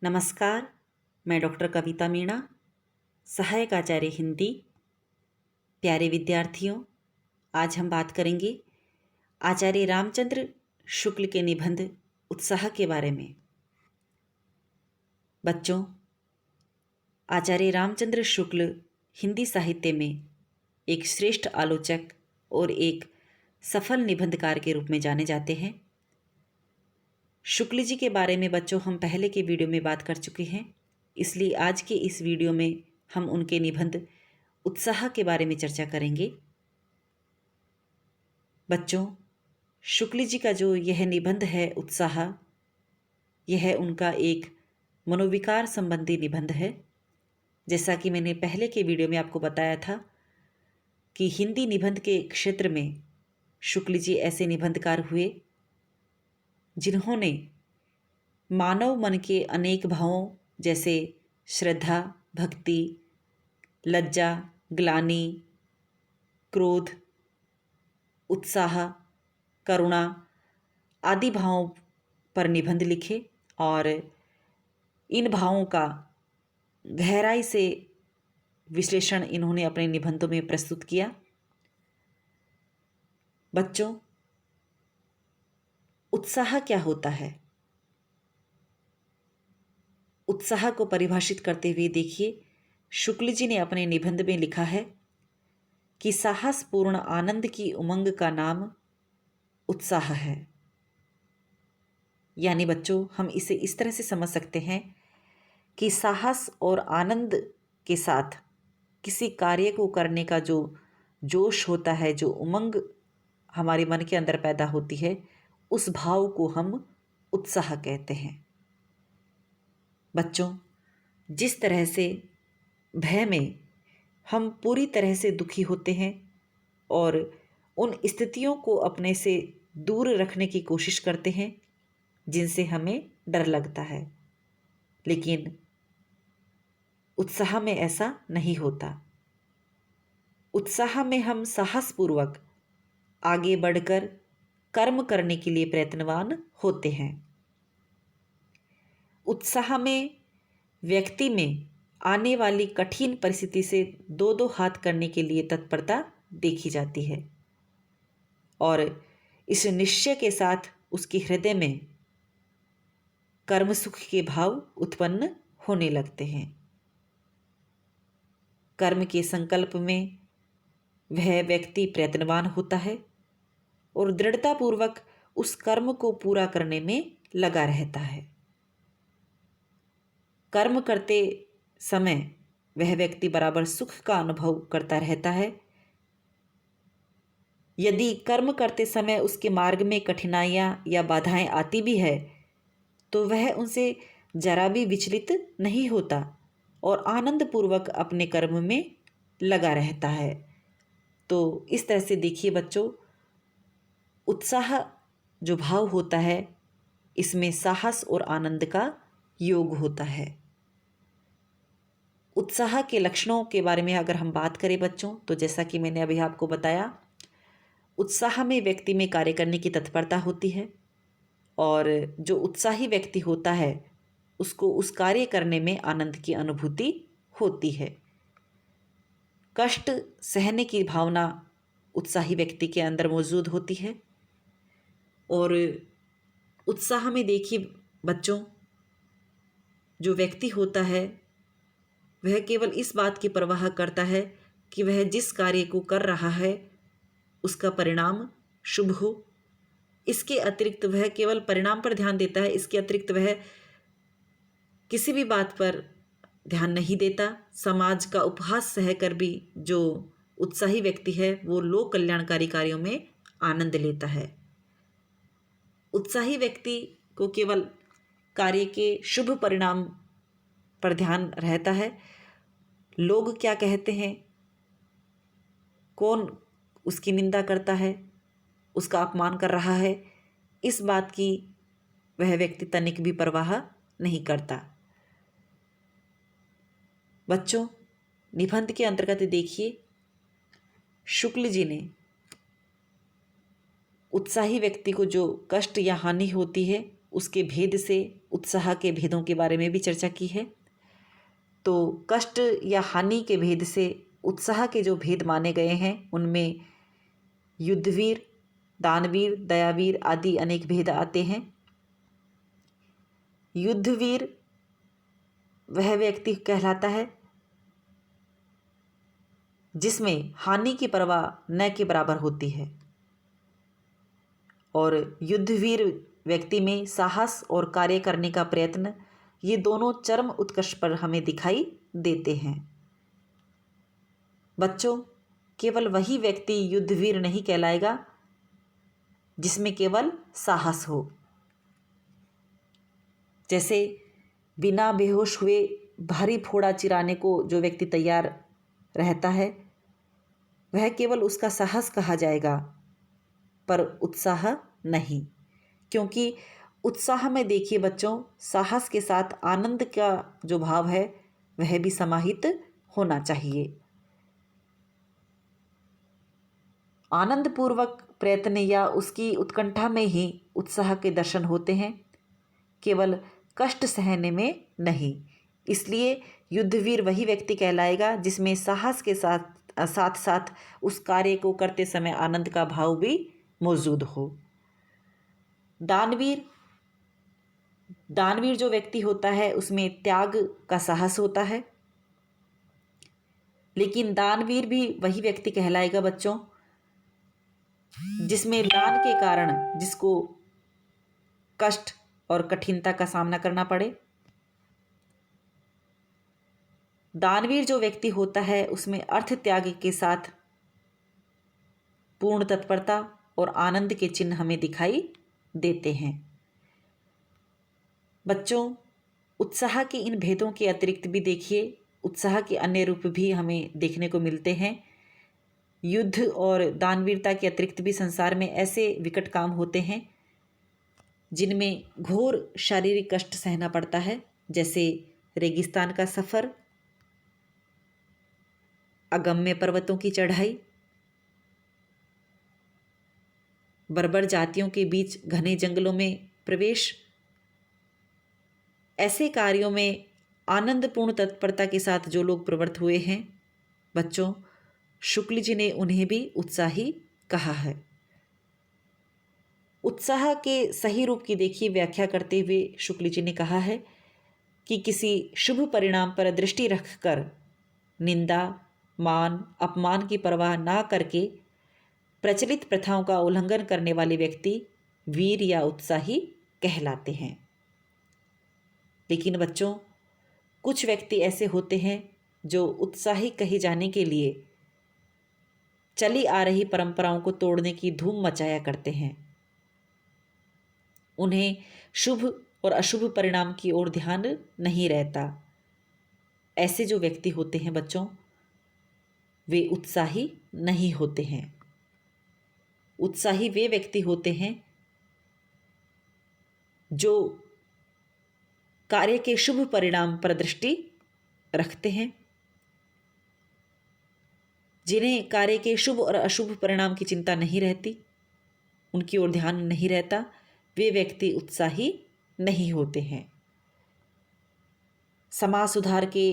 नमस्कार। मैं डॉक्टर कविता मीणा, सहायक आचार्य हिंदी। प्यारे विद्यार्थियों, आज हम बात करेंगे आचार्य रामचंद्र शुक्ल के निबंध उत्साह के बारे में। बच्चों, आचार्य रामचंद्र शुक्ल हिंदी साहित्य में एक श्रेष्ठ आलोचक और एक सफल निबंधकार के रूप में जाने जाते हैं। शुक्ल जी के बारे में बच्चों हम पहले के वीडियो में बात कर चुके हैं, इसलिए आज के इस वीडियो में हम उनके निबंध उत्साह के बारे में चर्चा करेंगे। बच्चों, शुक्ल जी का जो यह निबंध है उत्साह, यह उनका एक मनोविकार संबंधी निबंध है। जैसा कि मैंने पहले के वीडियो में आपको बताया था कि हिंदी निबंध के क्षेत्र में शुक्ल जी ऐसे निबंधकार हुए जिन्होंने मानव मन के अनेक भावों जैसे श्रद्धा, भक्ति, लज्जा, ग्लानि, क्रोध, उत्साह, करुणा आदि भावों पर निबंध लिखे और इन भावों का गहराई से विश्लेषण इन्होंने अपने निबंधों में प्रस्तुत किया। बच्चों, उत्साह क्या होता है? उत्साह को परिभाषित करते हुए देखिए, शुक्ल जी ने अपने निबंध में लिखा है कि साहसपूर्ण आनंद की उमंग का नाम उत्साह है। यानी बच्चों, हम इसे इस तरह से समझ सकते हैं कि साहस और आनंद के साथ किसी कार्य को करने का जो जोश होता है, जो उमंग हमारे मन के अंदर पैदा होती है, उस भाव को हम उत्साह कहते हैं। बच्चों, जिस तरह से भय में हम पूरी तरह से दुखी होते हैं और उन स्थितियों को अपने से दूर रखने की कोशिश करते हैं जिनसे हमें डर लगता है, लेकिन उत्साह में ऐसा नहीं होता। उत्साह में हम साहसपूर्वक आगे बढ़कर कर्म करने के लिए प्रयत्नवान होते हैं। उत्साह में व्यक्ति में आने वाली कठिन परिस्थिति से दो दो हाथ करने के लिए तत्परता देखी जाती है और इस निश्चय के साथ उसके हृदय में कर्म सुख के भाव उत्पन्न होने लगते हैं। कर्म के संकल्प में वह व्यक्ति प्रयत्नवान होता है और दृढ़तापूर्वक उस कर्म को पूरा करने में लगा रहता है। कर्म करते समय वह व्यक्ति बराबर सुख का अनुभव करता रहता है। यदि कर्म करते समय उसके मार्ग में कठिनाइयाँ या बाधाएं आती भी है तो वह उनसे जरा भी विचलित नहीं होता और आनंदपूर्वक अपने कर्म में लगा रहता है। तो इस तरह से देखिए बच्चों, उत्साह जो भाव होता है, इसमें साहस और आनंद का योग होता है। उत्साह के लक्षणों के बारे में अगर हम बात करें बच्चों, तो जैसा कि मैंने अभी आपको बताया, उत्साह में व्यक्ति में कार्य करने की तत्परता होती है और जो उत्साही व्यक्ति होता है उसको उस कार्य करने में आनंद की अनुभूति होती है। कष्ट सहने की भावना उत्साही व्यक्ति के अंदर मौजूद होती है और उत्साह में देखिए बच्चों, जो व्यक्ति होता है वह केवल इस बात की परवाह करता है कि वह जिस कार्य को कर रहा है उसका परिणाम शुभ हो। इसके अतिरिक्त वह केवल परिणाम पर ध्यान देता है, इसके अतिरिक्त वह किसी भी बात पर ध्यान नहीं देता। समाज का उपहास सहकर भी जो उत्साही व्यक्ति है वो लोक कल्याणकारी कार्यों में आनंद लेता है। उत्साही व्यक्ति को केवल कार्य के शुभ परिणाम पर ध्यान रहता है। लोग क्या कहते हैं, कौन उसकी निंदा करता है, उसका अपमान कर रहा है, इस बात की वह व्यक्ति तनिक भी परवाह नहीं करता। बच्चों, निबंध के अंतर्गत देखिए, शुक्ल जी ने उत्साही व्यक्ति को जो कष्ट या हानि होती है उसके भेद से उत्साह के भेदों के बारे में भी चर्चा की है। तो कष्ट या हानि के भेद से उत्साह के जो भेद माने गए हैं उनमें युद्धवीर, दानवीर, दयावीर आदि अनेक भेद आते हैं। युद्धवीर वह व्यक्ति कहलाता है जिसमें हानि की परवाह न के बराबर होती है, और युद्धवीर व्यक्ति में साहस और कार्य करने का प्रयत्न, ये दोनों चरम उत्कर्ष पर हमें दिखाई देते हैं। बच्चों, केवल वही व्यक्ति युद्धवीर नहीं कहलाएगा जिसमें केवल साहस हो। जैसे बिना बेहोश हुए भारी फोड़ा चिराने को जो व्यक्ति तैयार रहता है, वह केवल उसका साहस कहा जाएगा, पर उत्साह नहीं। क्योंकि उत्साह में देखिए बच्चों, साहस के साथ आनंद का जो भाव है वह भी समाहित होना चाहिए। आनंदपूर्वक प्रयत्न या उसकी उत्कंठा में ही उत्साह के दर्शन होते हैं, केवल कष्ट सहने में नहीं। इसलिए युद्धवीर वही व्यक्ति कहलाएगा जिसमें साहस के साथ साथ साथ उस कार्य को करते समय आनंद का भाव भी मौजूद हो। दानवीर जो व्यक्ति होता है उसमें त्याग का साहस होता है, लेकिन दानवीर भी वही व्यक्ति कहलाएगा बच्चों जिसमें दान के कारण जिसको कष्ट और कठिनता का सामना करना पड़े। दानवीर जो व्यक्ति होता है उसमें अर्थ त्याग के साथ पूर्ण तत्परता और आनंद के चिन्ह हमें दिखाई देते हैं। बच्चों, उत्साह के इन भेदों के अतिरिक्त भी देखिए उत्साह के अन्य रूप भी हमें देखने को मिलते हैं। युद्ध और दानवीरता के अतिरिक्त भी संसार में ऐसे विकट काम होते हैं जिनमें घोर शारीरिक कष्ट सहना पड़ता है, जैसे रेगिस्तान का सफ़र, अगम्य पर्वतों की चढ़ाई, बर्बर जातियों के बीच घने जंगलों में प्रवेश। ऐसे कार्यों में आनंदपूर्ण तत्परता के साथ जो लोग प्रवृत्त हुए हैं बच्चों, शुक्ल जी ने उन्हें भी उत्साही कहा है। उत्साह के सही रूप की देखिए व्याख्या करते हुए शुक्ल जी ने कहा है कि किसी शुभ परिणाम पर दृष्टि रखकर निंदा, मान, अपमान की परवाह ना करके प्रचलित प्रथाओं का उल्लंघन करने वाले व्यक्ति वीर या उत्साही कहलाते हैं। लेकिन बच्चों, कुछ व्यक्ति ऐसे होते हैं जो उत्साही कहे जाने के लिए चली आ रही परंपराओं को तोड़ने की धूम मचाया करते हैं। उन्हें शुभ और अशुभ परिणाम की ओर ध्यान नहीं रहता। ऐसे जो व्यक्ति होते हैं बच्चों, वे उत्साही नहीं होते हैं। उत्साही वे व्यक्ति होते हैं जो कार्य के शुभ परिणाम पर दृष्टि रखते हैं, जिन्हें कार्य के शुभ और अशुभ परिणाम की चिंता नहीं रहती, उनकी ओर ध्यान नहीं रहता, वे व्यक्ति उत्साही नहीं होते हैं। समाज सुधार के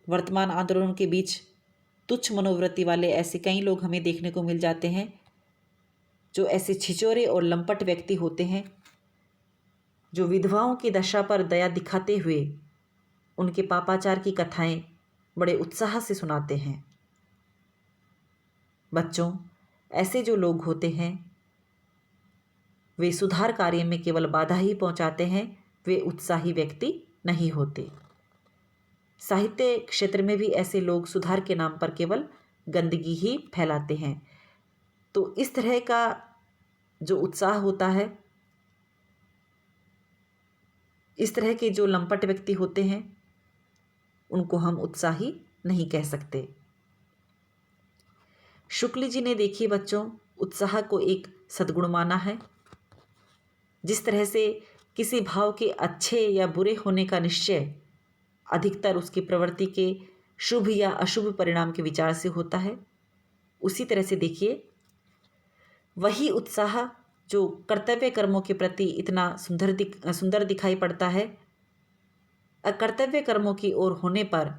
वर्तमान आंदोलनों के बीच तुच्छ मनोवृत्ति वाले ऐसे कई लोग हमें देखने को मिल जाते हैं, जो ऐसे छिचोरे और लंपट व्यक्ति होते हैं जो विधवाओं की दशा पर दया दिखाते हुए उनके पापाचार की कथाएं बड़े उत्साह से सुनाते हैं। बच्चों, ऐसे जो लोग होते हैं वे सुधार कार्य में केवल बाधा ही पहुंचाते हैं, वे उत्साही व्यक्ति नहीं होते। साहित्य क्षेत्र में भी ऐसे लोग सुधार के नाम पर केवल गंदगी ही फैलाते हैं। तो इस तरह का जो उत्साह होता है, इस तरह के जो लंपट व्यक्ति होते हैं, उनको हम उत्साही नहीं कह सकते। शुक्ल जी ने देखिए बच्चों, उत्साह को एक सद्गुण माना है। जिस तरह से किसी भाव के अच्छे या बुरे होने का निश्चय अधिकतर उसकी प्रवृत्ति के शुभ या अशुभ परिणाम के विचार से होता है, उसी तरह से देखिए वही उत्साह जो कर्तव्य कर्मों के प्रति इतना सुंदर दिखाई पड़ता है, अकर्तव्य कर्मों की ओर होने पर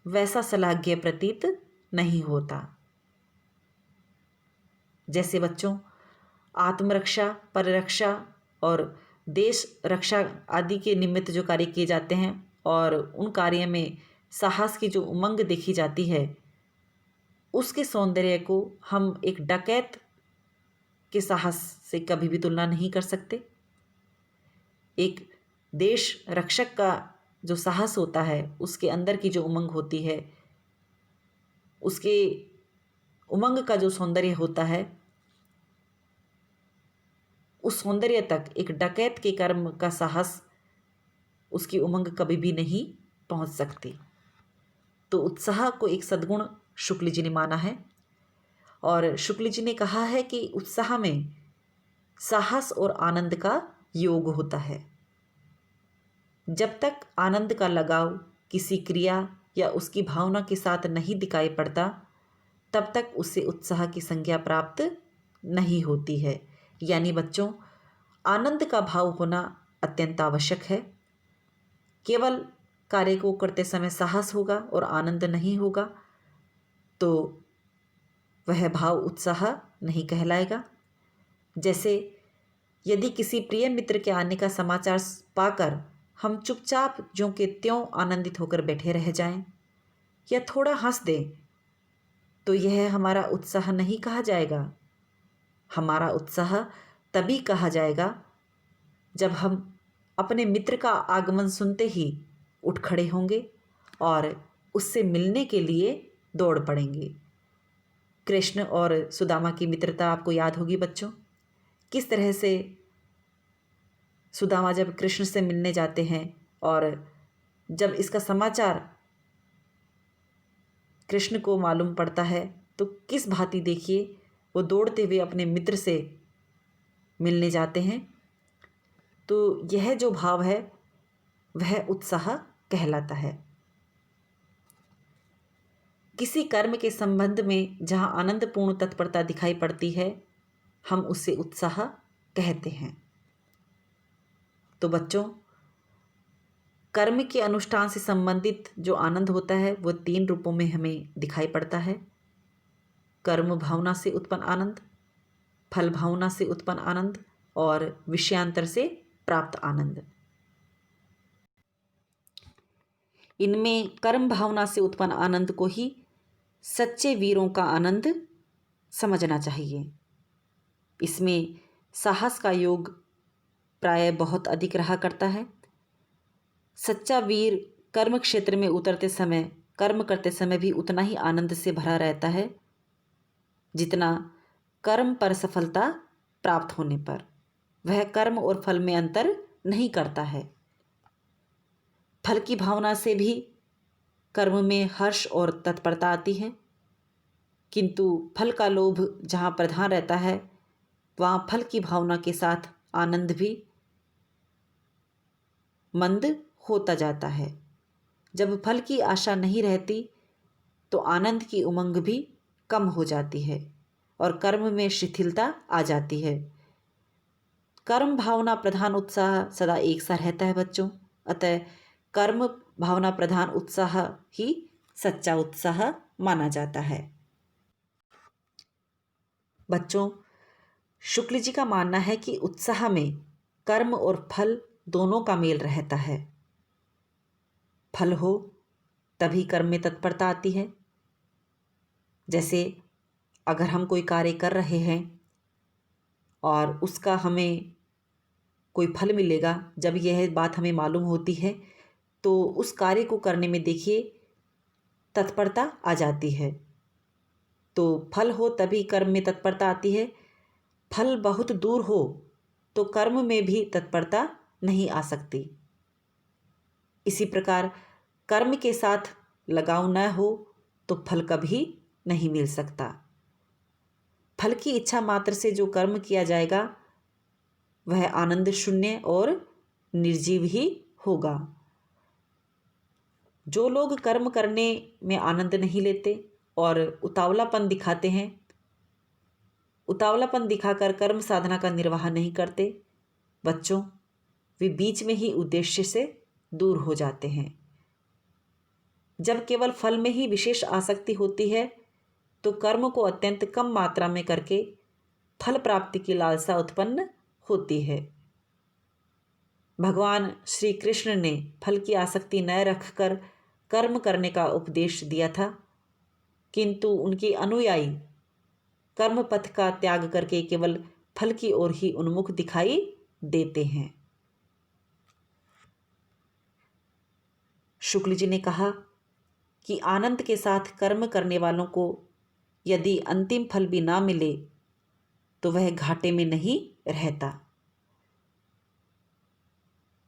वैसा श्लाघ्य प्रतीत नहीं होता। जैसे बच्चों आत्मरक्षा, परिरक्षा और देश रक्षा आदि के निमित्त जो कार्य किए जाते हैं और उन कार्य में साहस की जो उमंग देखी जाती है, उसके सौंदर्य को हम एक डकैत के साहस से कभी भी तुलना नहीं कर सकते। एक देश रक्षक का जो साहस होता है, उसके अंदर की जो उमंग होती है, उसके उमंग का जो सौंदर्य होता है, उस सौंदर्य तक एक डकैत के कर्म का साहस, उसकी उमंग कभी भी नहीं पहुंच सकती। तो उत्साह को एक सद्गुण शुक्ल जी ने माना है और शुक्ल जी ने कहा है कि उत्साह में साहस और आनंद का योग होता है। जब तक आनंद का लगाव किसी क्रिया या उसकी भावना के साथ नहीं दिखाई पड़ता, तब तक उसे उत्साह की संज्ञा प्राप्त नहीं होती है। यानी बच्चों, आनंद का भाव होना अत्यंत आवश्यक है। केवल कार्य को करते समय साहस होगा और आनंद नहीं होगा तो वह भाव उत्साह नहीं कहलाएगा। जैसे यदि किसी प्रिय मित्र के आने का समाचार पाकर हम चुपचाप ज्यों के त्यों आनंदित होकर बैठे रह जाएं या थोड़ा हंस दें, तो यह हमारा उत्साह नहीं कहा जाएगा। हमारा उत्साह तभी कहा जाएगा जब हम अपने मित्र का आगमन सुनते ही उठ खड़े होंगे और उससे मिलने के लिए दौड़ पड़ेंगे। कृष्ण और सुदामा की मित्रता आपको याद होगी बच्चों। किस तरह से सुदामा जब कृष्ण से मिलने जाते हैं और जब इसका समाचार कृष्ण को मालूम पड़ता है तो किस भांति देखिए वो दौड़ते हुए अपने मित्र से मिलने जाते हैं। तो यह जो भाव है वह उत्साह कहलाता है। किसी कर्म के संबंध में जहाँ आनंदपूर्ण तत्परता दिखाई पड़ती है, हम उसे उत्साह कहते हैं। तो बच्चों, कर्म के अनुष्ठान से संबंधित जो आनंद होता है वो 3 रूपों में हमें दिखाई पड़ता है। कर्म भावना से उत्पन्न आनंद, फल भावना से उत्पन्न आनंद और विषयांतर से प्राप्त आनंद। इनमें कर्म भावना से उत्पन्न आनंद को ही सच्चे वीरों का आनंद समझना चाहिए। इसमें साहस का योग प्राय बहुत अधिक रहा करता है। सच्चा वीर कर्म क्षेत्र में उतरते समय, कर्म करते समय भी उतना ही आनंद से भरा रहता है जितना कर्म पर सफलता प्राप्त होने पर। वह कर्म और फल में अंतर नहीं करता है। फल की भावना से भी कर्म में हर्ष और तत्परता आती है, किंतु फल का लोभ जहाँ प्रधान रहता है वहाँ फल की भावना के साथ आनंद भी मंद होता जाता है। जब फल की आशा नहीं रहती तो आनंद की उमंग भी कम हो जाती है और कर्म में शिथिलता आ जाती है। कर्म भावना प्रधान उत्साह सदा एक सा रहता है बच्चों। अतः कर्म भावना प्रधान उत्साह ही सच्चा उत्साह माना जाता है। बच्चों, शुक्ल जी का मानना है कि उत्साह में कर्म और फल दोनों का मेल रहता है। फल हो तभी कर्म में तत्परता आती है। जैसे अगर हम कोई कार्य कर रहे हैं और उसका हमें कोई फल मिलेगा, जब यह बात हमें मालूम होती है तो उस कार्य को करने में देखिए तत्परता आ जाती है। तो फल हो तभी कर्म में तत्परता आती है। फल बहुत दूर हो तो कर्म में भी तत्परता नहीं आ सकती। इसी प्रकार कर्म के साथ लगाव न हो तो फल कभी नहीं मिल सकता। फल की इच्छा मात्र से जो कर्म किया जाएगा वह आनंद शून्य और निर्जीव ही होगा। जो लोग कर्म करने में आनंद नहीं लेते और उतावलापन दिखाते हैं, उतावलापन दिखाकर कर्म साधना का निर्वाह नहीं करते बच्चों, वे बीच में ही उद्देश्य से दूर हो जाते हैं। जब केवल फल में ही विशेष आसक्ति होती है तो कर्म को अत्यंत कम मात्रा में करके फल प्राप्ति की लालसा उत्पन्न होती है। भगवान श्री कृष्ण ने फल की आसक्ति न रखकर कर्म करने का उपदेश दिया था, किंतु उनके अनुयायी कर्म पथ का त्याग करके केवल फल की ओर ही उन्मुख दिखाई देते हैं। शुक्ल जी ने कहा कि आनंद के साथ कर्म करने वालों को यदि अंतिम फल भी ना मिले तो वह घाटे में नहीं रहता।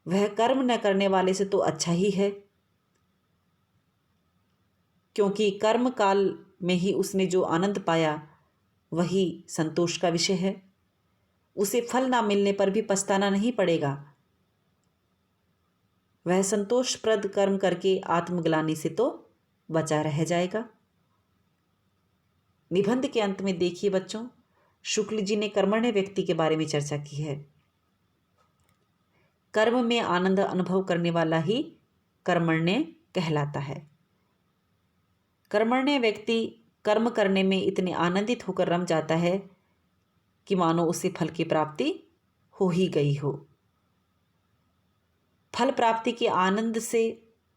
वह कर्म न करने वाले से तो अच्छा ही है, क्योंकि कर्म काल में ही उसने जो आनंद पाया वही संतोष का विषय है। उसे फल ना मिलने पर भी पछताना नहीं पड़ेगा। वह संतोषप्रद कर्म करके आत्मग्लानि से तो बचा रह जाएगा। निबंध के अंत में देखिए बच्चों, शुक्ल जी ने कर्मण्य व्यक्ति के बारे में चर्चा की है। कर्म में आनंद अनुभव करने वाला ही कर्मण्य कहलाता है। कर्मण्य व्यक्ति कर्म करने में इतने आनंदित होकर रम जाता है कि मानो उसे फल की प्राप्ति हो ही गई हो। फल प्राप्ति के आनंद से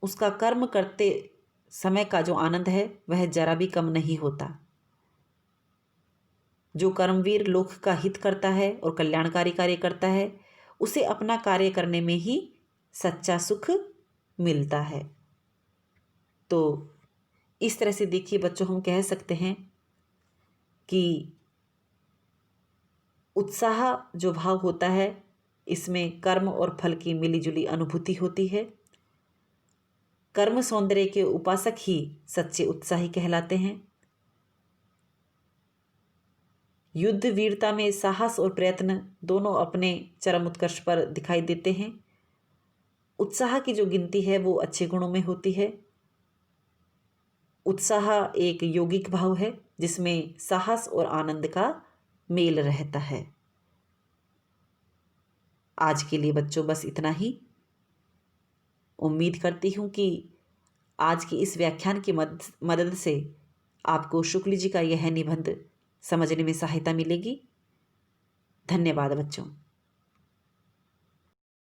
उसका कर्म करते समय का जो आनंद है वह जरा भी कम नहीं होता। जो कर्मवीर लोक का हित करता है और कल्याणकारी कार्य करता है, उसे अपना कार्य करने में ही सच्चा सुख मिलता है। तो इस तरह से देखिए बच्चों, हम कह सकते हैं कि उत्साह जो भाव होता है इसमें कर्म और फल की मिलीजुली अनुभूति होती है। कर्म सौंदर्य के उपासक ही सच्चे उत्साही कहलाते हैं। युद्ध वीरता में साहस और प्रयत्न दोनों अपने चरम उत्कर्ष पर दिखाई देते हैं। उत्साह की जो गिनती है वो अच्छे गुणों में होती है। उत्साह एक यौगिक भाव है जिसमें साहस और आनंद का मेल रहता है। आज के लिए बच्चों बस इतना ही। उम्मीद करती हूँ कि आज की इस व्याख्यान की मदद से आपको शुक्ल जी का यह निबंध समझने में सहायता मिलेगी। धन्यवाद बच्चों।